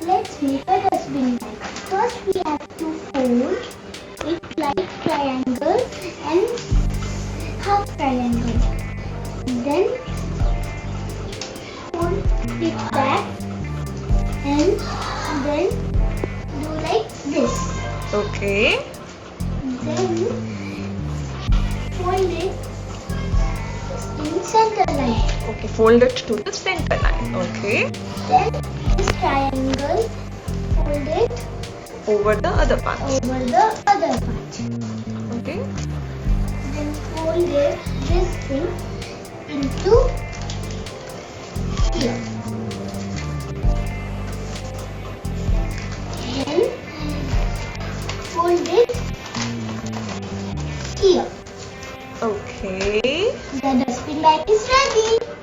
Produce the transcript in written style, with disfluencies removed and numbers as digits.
Let's make a dustbin bag. First we have to fold it like triangle and half triangle. Then fold it back and then do like this. Okay. Then fold it in center line. Okay, fold it to the center line. Okay. Then this triangle, fold it Over the other part. over the other part. Okay. Then fold it this thing into here. Then fold it here. Okay. The dustbin bag is ready.